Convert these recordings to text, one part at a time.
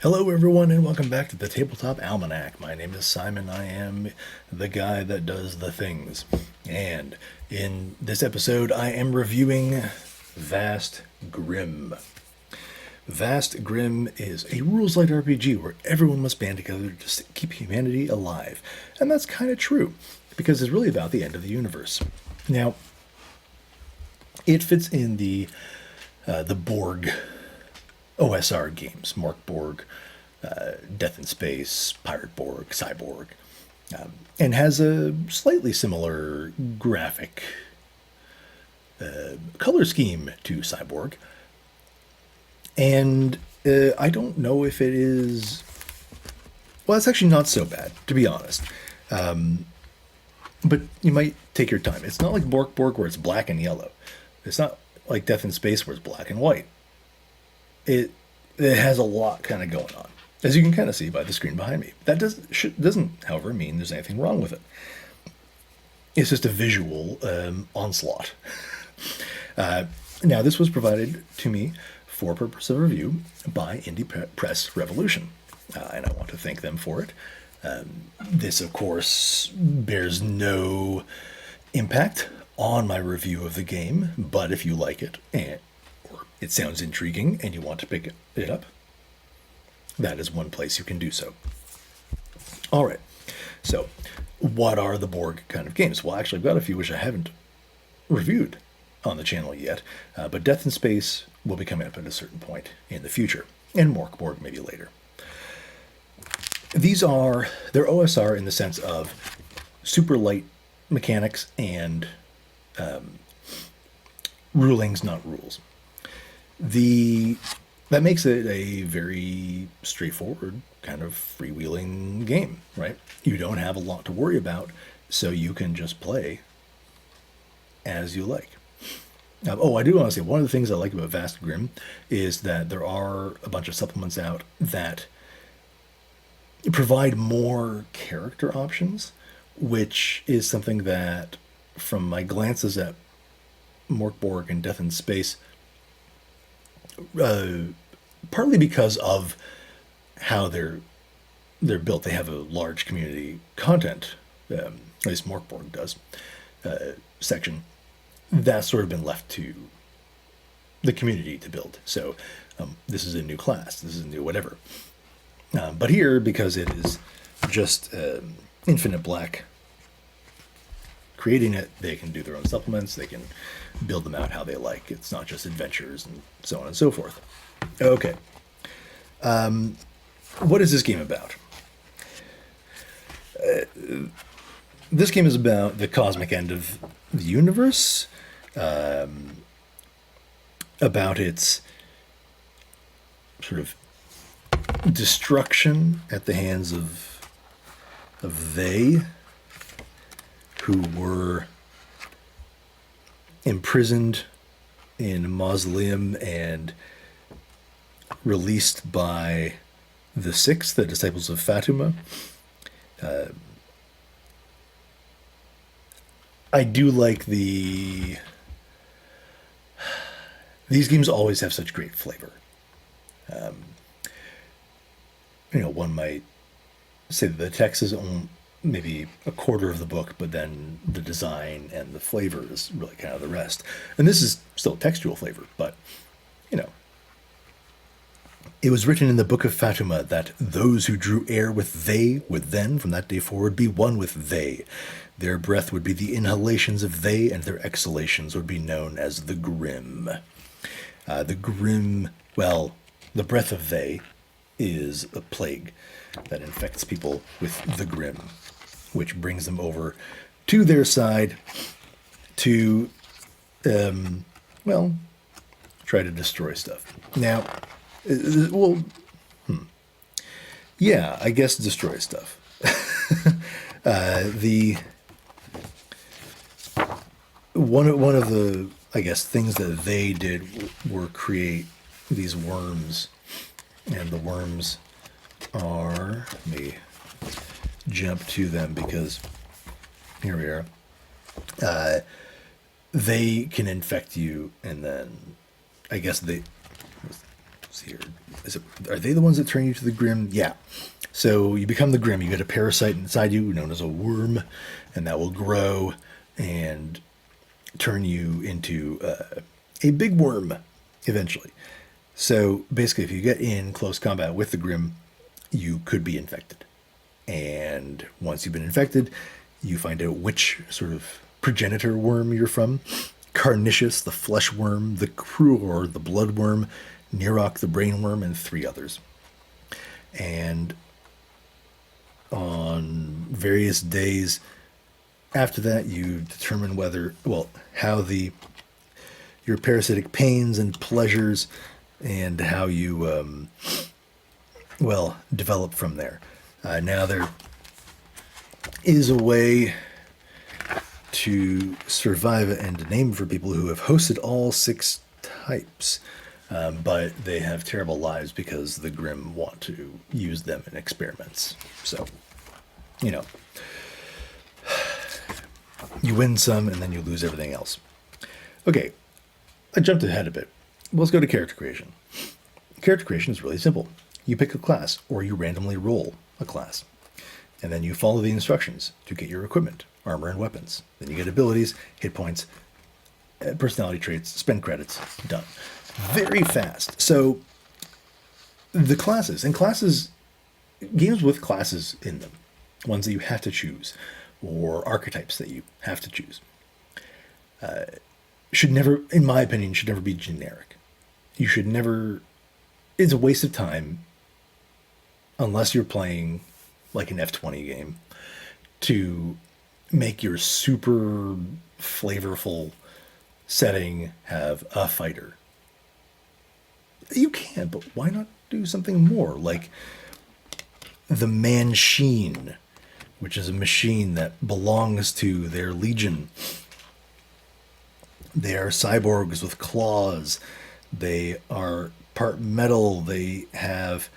Hello, everyone, and welcome back to the Tabletop Almanac. My name is Simon. I am the guy that does the things. And in this episode, I am reviewing Vast Grimm. Vast Grimm is a rules light RPG where everyone must band together to keep humanity alive. And that's kind of true, because it's really about the end of the universe. Now, it fits in the Borg OSR games, Mark Borg, Death in Space, Pirate Borg, Cyborg, and has a slightly similar graphic color scheme to Cyborg. And I don't know if it is. Well, it's actually not so bad, to be honest. But you might take your time. It's not like Borg where it's black and yellow. It's not like Death in Space where it's black and white. It has a lot kind of going on, as you can kind of see by the screen behind me. That doesn't, however, mean there's anything wrong with it. It's just a visual onslaught. Now, this was provided to me for purpose of review by Indie Press Revolution, and I want to thank them for it. This, of course, bears no impact on my review of the game, but if you like it and it sounds intriguing and you want to pick it up, that is one place you can do so. All right. So, what are the Borg kind of games? Well, actually, I've got a few which I haven't reviewed on the channel yet, but Death in Space will be coming up at a certain point in the future, and Mork Borg maybe later. They're OSR in the sense of super light mechanics and rulings, not rules. That makes it a very straightforward kind of freewheeling game, right? You don't have a lot to worry about, so you can just play as you like. I do want to say one of the things I like about Vast Grimm is that there are a bunch of supplements out that provide more character options, which is something that, from my glances at Mork Borg and Death in Space, partly because of how they're built. They have a large community content, at least Morkborg does, section. That's sort of been left to the community to build. So this is a new class. This is a new whatever. But here, because it is just Infinite Black creating it, they can do their own supplements. They can build them out how they like. It's not just adventures and so on and so forth. Okay. What is this game about? This game is about the cosmic end of the universe, about its sort of destruction at the hands of they who were imprisoned in a mausoleum and released by the Six, the disciples of Fatima. I do like these games always have such great flavor. One might say that the text is maybe a quarter of the book, but then the design and the flavor is really kind of the rest. And this is still textual flavor, but, it was written in the Book of Fatima that those who drew air with they would then, from that day forward, be one with they. Their breath would be the inhalations of they, and their exhalations would be known as the Grimm. The Grimm, well, the breath of they is a plague that infects people with the Grimm, which brings them over to their side to, try to destroy stuff. Now, yeah, I guess destroy stuff. The one of the, I guess, things that they did were create these worms, and the worms are, let me jump to them because here we are. They can infect you, and then I guess they, let's see here. Are they the ones that turn you to the Grimm? Yeah. So you become the Grimm. You get a parasite inside you known as a worm, and that will grow and turn you into a big worm eventually. So basically, if you get in close combat with the Grimm, you could be infected. And once you've been infected, you find out which sort of progenitor worm you're from. Carnicious, the flesh worm, the Cruor, the blood worm, Nirok, the brain worm, and 3 others. And on various days after that, you determine how your parasitic pains and pleasures and how you, develop from there. Now there is a way to survive and name for people who have hosted all 6 types, but they have terrible lives because the Grimm want to use them in experiments. So, you win some and then you lose everything else. Okay, I jumped ahead a bit. Let's go to character creation. Character creation is really simple. You pick a class, or you randomly roll a class, and then you follow the instructions to get your equipment, armor, and weapons. Then you get abilities, hit points, personality traits, spend credits, done. Very fast. So the classes, games with classes in them, ones that you have to choose, or archetypes that you have to choose, should never, in my opinion, should never be generic. You should never, it's a waste of time, unless you're playing like an F20 game, to make your super flavorful setting have a fighter. You can, but why not do something more? Like the Manchine, which is a machine that belongs to their legion. They are cyborgs with claws. They are part metal. They have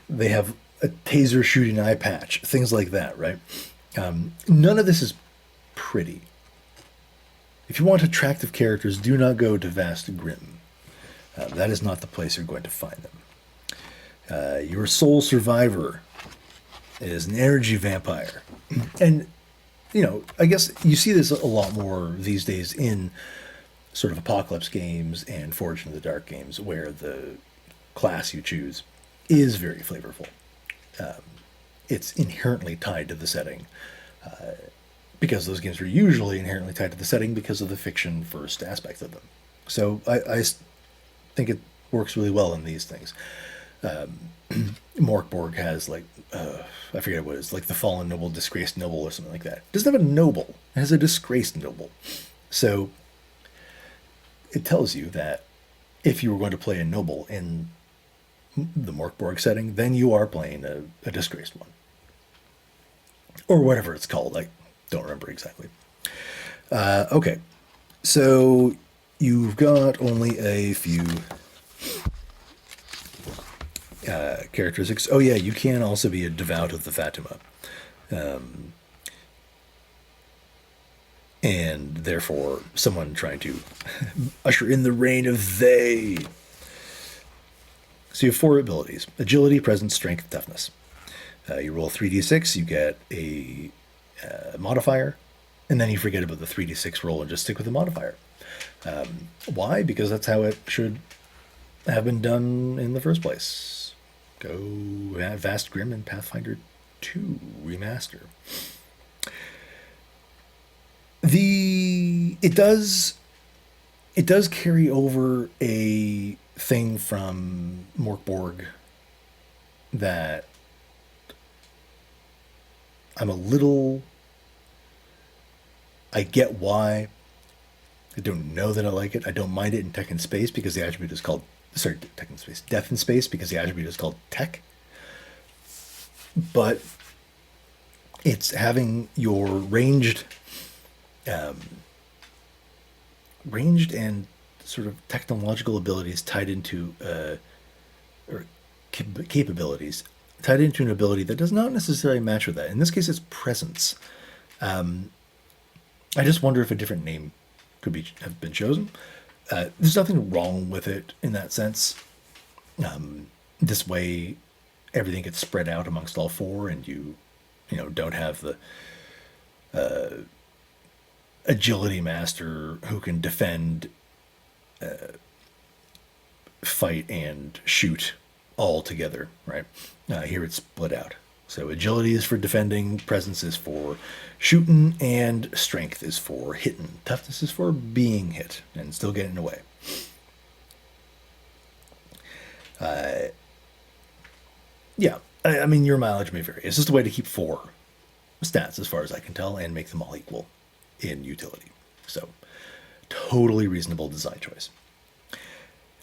they have a taser shooting eye patch, things like that, right? None of this is pretty. If you want attractive characters, do not go to Vast Grimm. That is not the place you're going to find them. Your sole survivor is an energy vampire. And, I guess you see this a lot more these days in sort of apocalypse games and Forged in the Dark games, where the class you choose is very flavorful. It's inherently tied to the setting, because those games are usually inherently tied to the setting because of the fiction first aspect of them. So I think it works really well in these things. Morkborg has I forget what it is, like the fallen noble, disgraced noble, or something like that. It doesn't have a noble; it has a disgraced noble. So it tells you that if you were going to play a noble in the Morkborg setting, then you are playing a disgraced one, or whatever it's called. I don't remember exactly. Okay, so you've got only a few characteristics. Oh yeah, you can also be a devout of the Fatima, and therefore someone trying to usher in the reign of they. So you have 4 abilities: agility, presence, strength, toughness. You roll 3d6, you get a modifier, and then you forget about the 3d6 roll and just stick with the modifier. Why? Because that's how it should have been done in the first place. Go Vast Grimm and Pathfinder 2 Remaster. It does carry over a thing from Morkborg that I get why. I don't know that I like it. I don't mind it in Tech and Space because the attribute is called Tech and Space. Death in Space because the attribute is called Tech. But it's having your ranged and sort of technological abilities tied into or capabilities tied into an ability that does not necessarily match with that. In this case, it's presence. I just wonder if a different name could have been chosen. There's nothing wrong with it in that sense. This way, everything gets spread out amongst all four, and you don't have the agility master who can defend, fight, and shoot all together, right? Here it's split out. So agility is for defending, presence is for shooting, and strength is for hitting. Toughness is for being hit and still getting away. Yeah, I mean, your mileage may vary. It's just a way to keep four stats, as far as I can tell, and make them all equal in utility. So, totally reasonable design choice.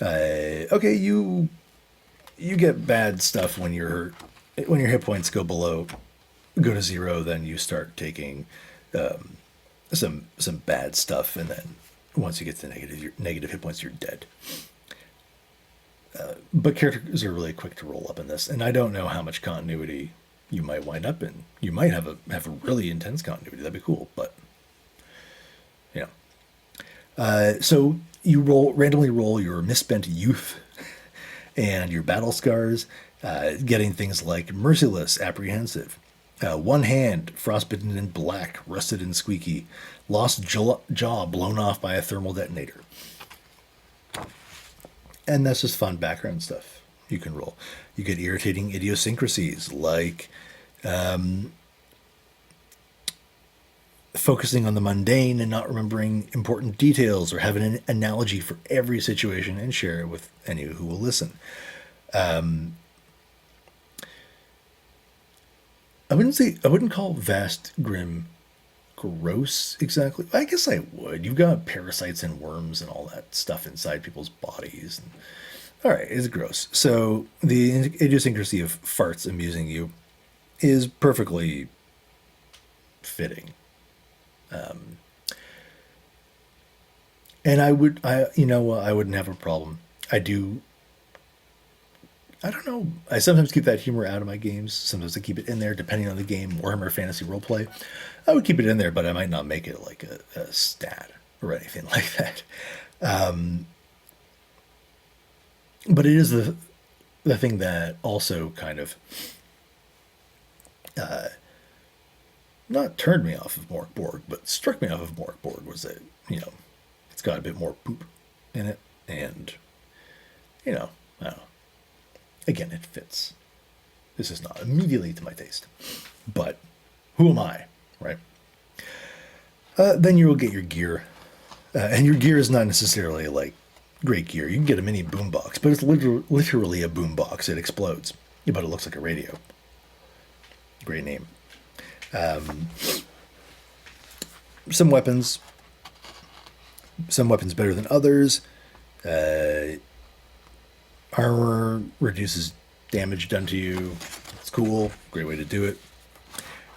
Okay, you get bad stuff when your hit points go to zero. Then you start taking some bad stuff, and then once you get to negative hit points, you're dead. But characters are really quick to roll up in this, and I don't know how much continuity you might wind up in. You might have a really intense continuity. That'd be cool, but you know. So you randomly roll your misspent youth and your battle scars, getting things like merciless, apprehensive, one hand, frostbitten and black, rusted and squeaky, lost jaw blown off by a thermal detonator. And that's just fun background stuff you can roll. You get irritating idiosyncrasies like focusing on the mundane and not remembering important details, or having an analogy for every situation and share it with any who will listen. I wouldn't call Vast Grimm gross exactly. I guess I would. You've got parasites and worms and all that stuff inside people's bodies. All right, it's gross. So the idiosyncrasy of farts amusing you is perfectly fitting. And I wouldn't have a problem. I don't know. I sometimes keep that humor out of my games. Sometimes I keep it in there, depending on the game. Warhammer Fantasy Roleplay, I would keep it in there, but I might not make it like a stat or anything like that. But it is the thing that also kind of not turned me off of Mork Borg, but struck me off of Mork Borg was that it's got a bit more poop in it, and I don't know. Again, it fits. This is not immediately to my taste, but who am I, right? Then you will get your gear, and your gear is not necessarily like great gear. You can get a mini boombox, but it's literally a boombox. It explodes, but it looks like a radio. Great name. Some weapons better than others. Armor reduces damage done to you. It's cool. Great way to do it.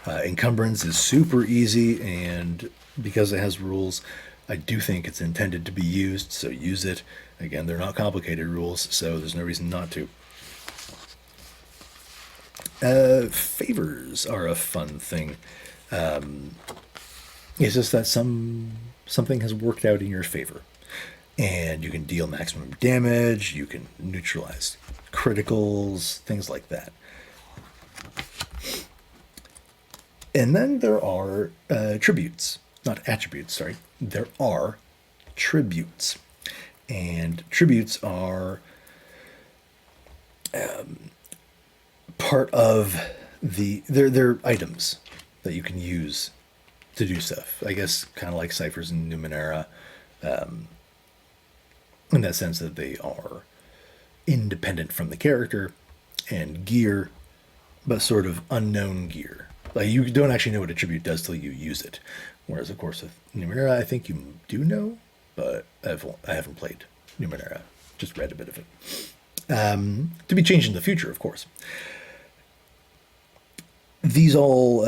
Encumbrance is super easy, and because it has rules, I do think it's intended to be used, so use it. Again, they're not complicated rules, so there's no reason not to. Favors are a fun thing. It's just that something has worked out in your favor. And you can deal maximum damage, you can neutralize criticals, things like that. And then there are tributes. Not attributes, sorry. There are tributes. And tributes are part of they're items that you can use to do stuff. I guess kind of like ciphers and numenera. In that sense that they are independent from the character, and gear, but sort of unknown gear. Like, you don't actually know what a tribute does till you use it. Whereas, of course, with Numenera, I think you do know, but I haven't played Numenera. Just read a bit of it. To be changed in the future, of course. These all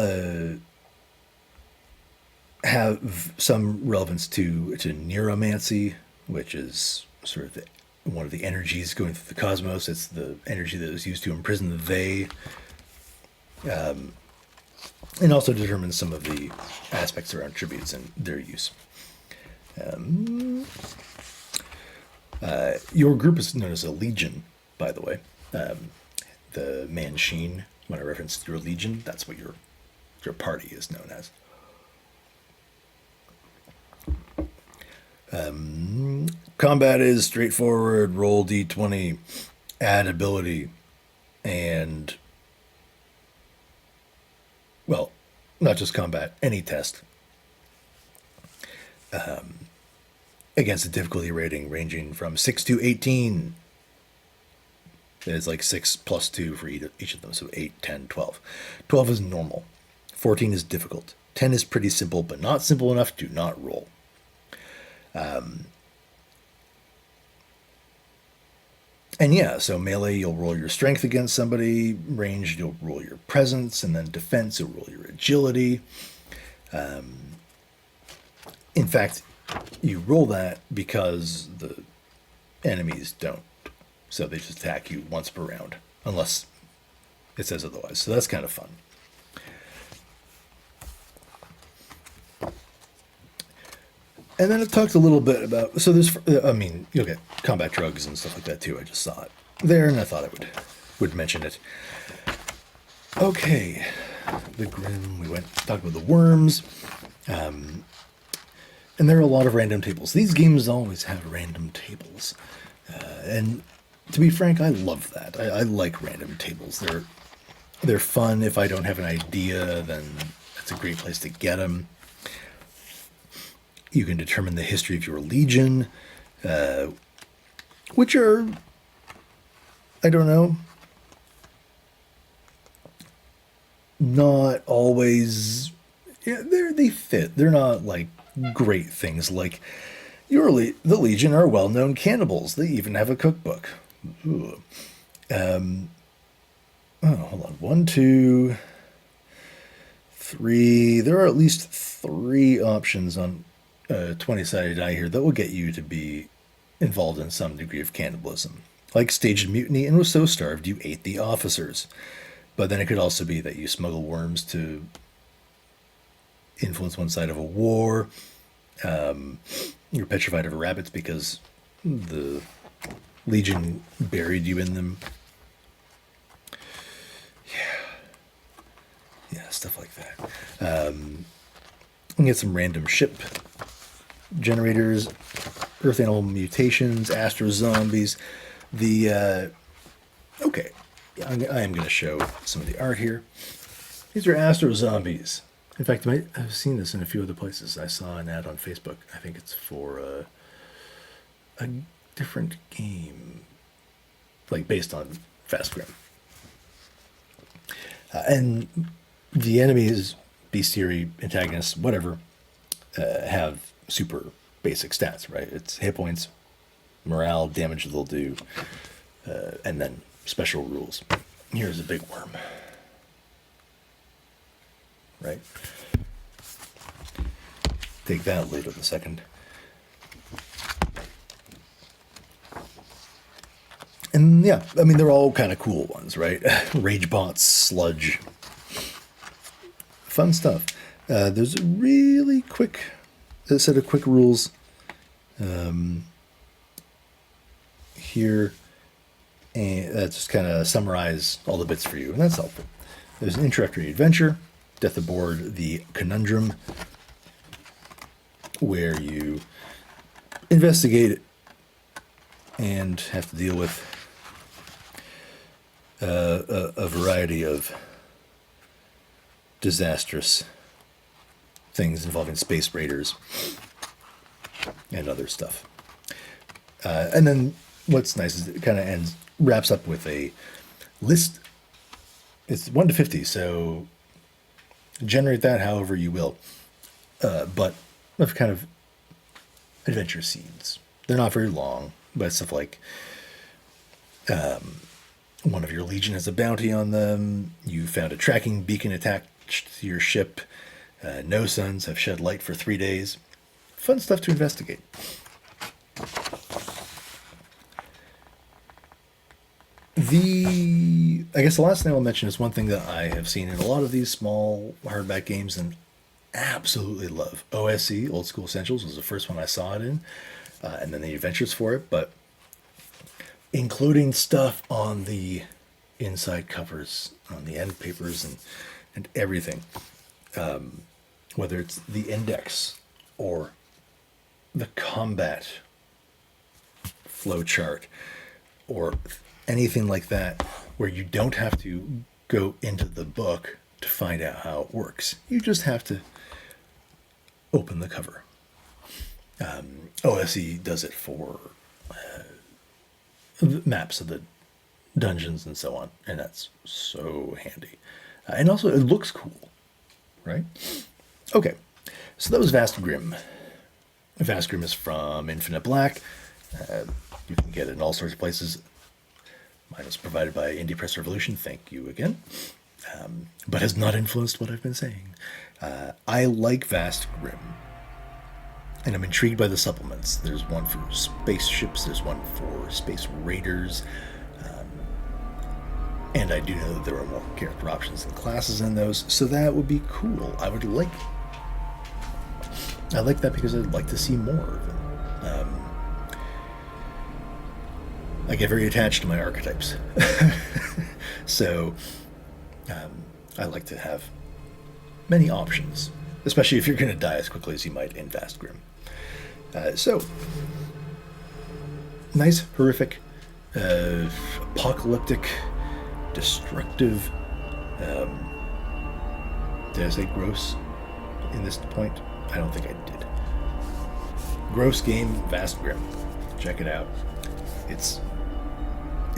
have some relevance to neuromancy, which is sort of one of the energies going through the cosmos. It's the energy that is used to imprison the they, and also determines some of the aspects around tributes and their use. Your group is known as a legion, by the way. The Manchine, when I referenced your legion, that's what your party is known as. Combat is straightforward. Roll d20, add ability, and, well, not just combat, any test. Against a difficulty rating ranging from 6 to 18. It's like 6 plus 2 for each of them, so 8, 10, 12. 12 is normal. 14 is difficult. 10 is pretty simple, but not simple enough to not roll. And yeah, so melee, you'll roll your strength against somebody. Ranged, you'll roll your presence. And then defense, you'll roll your agility. In fact, you roll that because the enemies don't. So they just attack you once per round, unless it says otherwise. So that's kind of fun. And then it talked a little bit about, so there's, I mean, you'll get combat drugs and stuff like that too. I just saw it there and I thought I would mention it. Okay, the Grimm, we talked about the worms. And there are a lot of random tables. These games always have random tables. And to be frank, I love that. I like random tables. They're fun. If I don't have an idea, then that's a great place to get them. You can determine the history of your legion, which are, I don't know, not always, yeah, they fit. They're not like great things like the Legion are well-known cannibals. They even have a cookbook. Ooh. Hold on. 1, 2, 3. There are at least 3 options on 20-sided die here that will get you to be involved in some degree of cannibalism. Like staged mutiny and was so starved you ate the officers. But then it could also be that you smuggle worms to influence one side of a war. You're petrified of rabbits because the Legion buried you in them. Yeah, stuff like that. You can get some random ship generators, earth animal mutations, astro zombies. Okay, I am going to show some of the art here. These are astro zombies. In fact, I've seen this in a few other places. I saw an ad on Facebook. I think it's for a different game, like based on Vast Grimm. And the enemies, bestiary, antagonists, whatever, have super basic stats, right? It's hit points, morale, damage they'll do, and then special rules. Here's a big worm. Right? Take that later in a second. And yeah, I mean, they're all kind of cool ones, right? Rage bots, sludge. Fun stuff. There's a really quick set of quick rules here. And that just kind of summarize all the bits for you, and that's helpful. There's an introductory adventure, death aboard the Conundrum, where you investigate and have to deal with a variety of disastrous things involving space raiders and other stuff. And then what's nice is it kind of wraps up with a list. It's 1 to 50, so generate that however you will. But of kind of adventure seeds. They're not very long, but stuff like one of your legion has a bounty on them. You found a tracking beacon attached to your ship. No suns have shed light for 3 days. Fun stuff to investigate. I guess the last thing I'll mention is one thing that I have seen in a lot of these small hardback games and absolutely love. OSE, Old School Essentials, was the first one I saw it in, and then the adventures for it. But including stuff on the inside covers, on the end papers, and everything. Whether it's the index or the combat flow chart or anything like that, where you don't have to go into the book to find out how it works. You just have to open the cover. OSE does it for maps of the dungeons and so on, and that's so handy. And also, it looks cool, right? Okay, so that was Vast Grimm. Vast Grimm is from Infinite Black. You can get it in all sorts of places. Mine was provided by Indie Press Revolution. Thank you again. But has not influenced what I've been saying. I like Vast Grimm. And I'm intrigued by the supplements. There's one for spaceships, there's one for space raiders. And I do know that there are more character options and classes in those, so that would be cool. I like that because I'd like to see more of them. I get very attached to my archetypes. So I like to have many options, especially if you're going to die as quickly as you might in Vast Grimm. So, nice, horrific, apocalyptic, destructive, did I say gross in this point? I don't think I did. Gross game, Vast Grimm. Check it out. It's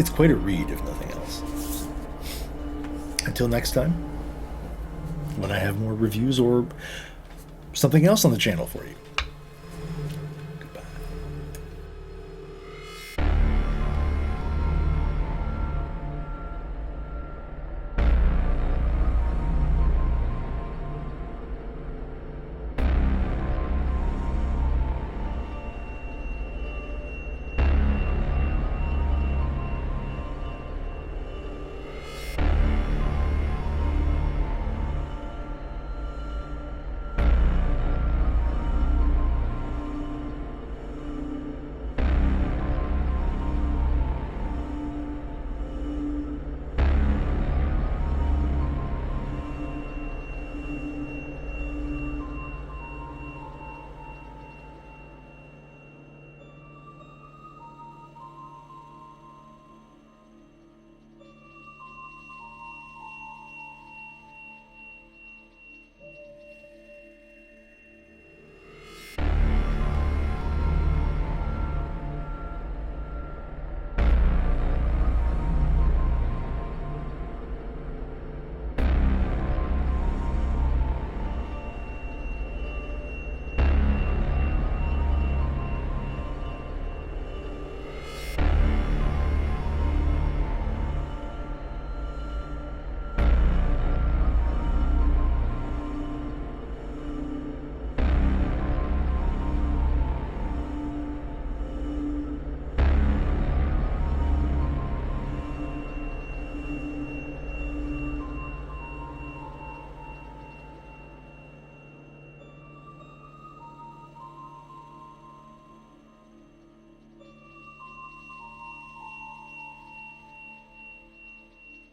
quite a read, if nothing else. Until next time, when I have more reviews or something else on the channel for you.